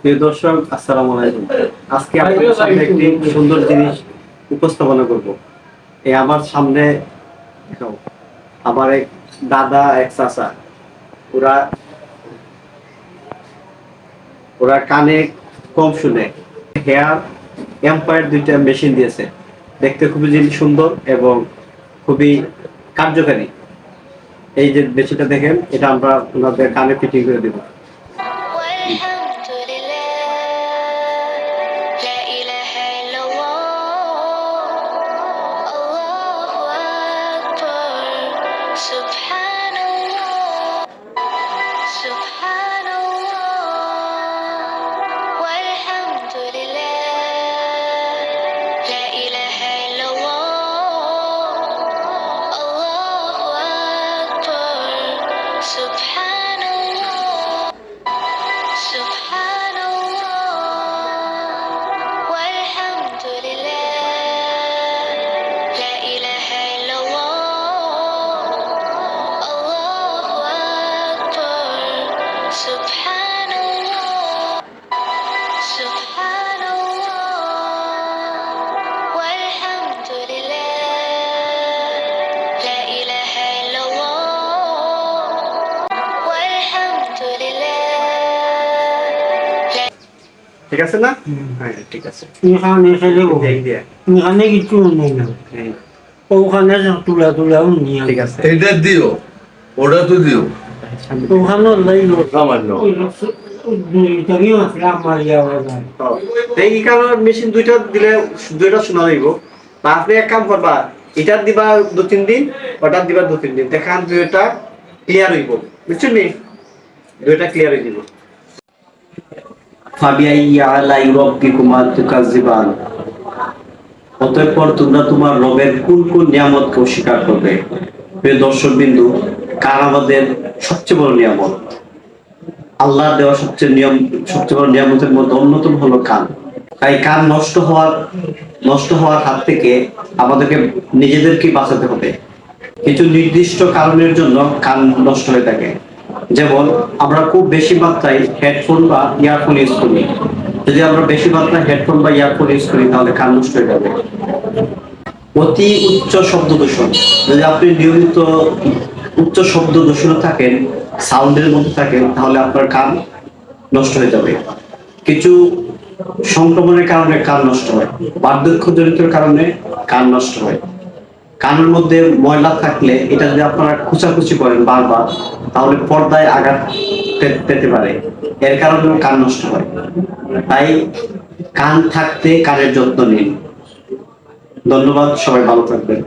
প্রিয় দর্শক, আসসালামু আলাইকুম। আজকে আপনাদের সামনে একটি সুন্দর জিনিস উপস্থাপনা করব। এই আমার সামনে আমার এক দাদা, এক চাচা, ওরা ওরা কানে কম শুনে হেয়ার এম্পায়ার দুইটা মেশিন দিয়েছে। দেখতে খুবই সুন্দর এবং খুবই কার্যকারী। এই যে মেশিনটা দেখেন, এটা আমরা ওনাদের কানে ফিটিং করে দেবো। والحمد لله لا إله إلا الله الله أكبر سبحان الله سبحان الله والحمد لله لا إله إلا الله الله أكبر سبحان الله سبحان الله والحمد لله لا إله إلا الله الله أكبر سبحان الله سبحان الله والحمد لله لا إله إلا الله والحمد لله ঠিক আছে না? হ্যাঁ, ঠিক আছে। এখানে খেলে এই দিয়ে। এখানে কিছু নেই না এই, ওখানে তুলা তুলা নিয়ে ঠিক আছে। এটা দিও, ওটা তো দিও। ওখানে লাইল সামান্য দুইটাকে মাসলা মারিয়া যায় এই কারণে মেশিন দুইটা দিলে দুইটা শোনা যাইব। বা আপনি এক কাম করবা, এটা দিবা 2-3 দিন, ওটা দিবা 2-3 দিন, দেখান দুইটা ক্লিয়ার হইব। বুঝছেন নি? দুইটা ক্লিয়ার হয়ে যাব। অতঃপর তোমরা তোমার রবের কোন কোন নিয়ামতকে অস্বীকার করবে? প্রিয় দর্শক বিন্দু, কান আমাদের সবচেয়ে বড় নিয়ামত। আল্লাহ দেওয়া সবচেয়ে বড় নিয়ামতের মধ্যে অন্যতম হলো কান। তাই কান নষ্ট হওয়ার হাত থেকে আমাদেরকে নিজেদেরকে বাঁচাতে হবে। কিছু নির্দিষ্ট কারণের জন্য কান নষ্ট হয়ে থাকে। যেমন আমরা খুব বেশি মাত্রায় হেডফোন বা ইয়ারফোন ইউজ করি। যদি আমরা বেশি মাত্রায় হেডফোন বা ইয়ারফোন ইউজ করি, তাহলে কান নষ্ট হয়ে যাবে। অতি উচ্চ শব্দ দূষণ, যদি আপনি নিয়মিত উচ্চ শব্দ দূষণে থাকেন, সাউন্ডের মধ্যে থাকেন, তাহলে আপনার কান নষ্ট হয়ে যাবে। কিছু সংক্রমণের কারণে কান নষ্ট হয়, বার্ধক্যজনিত কারণে কান নষ্ট হয়। কানের মধ্যে ময়লা থাকলে এটা যদি আপনারা খুচাখুচি করেন বারবার, তাহলে পর্দায় আঘাত পেতে পারে, এর কারণে কান নষ্ট হয়। তাই কান থাকতে কানের যত্ন নিন। ধন্যবাদ, সবাই ভালো থাকবেন।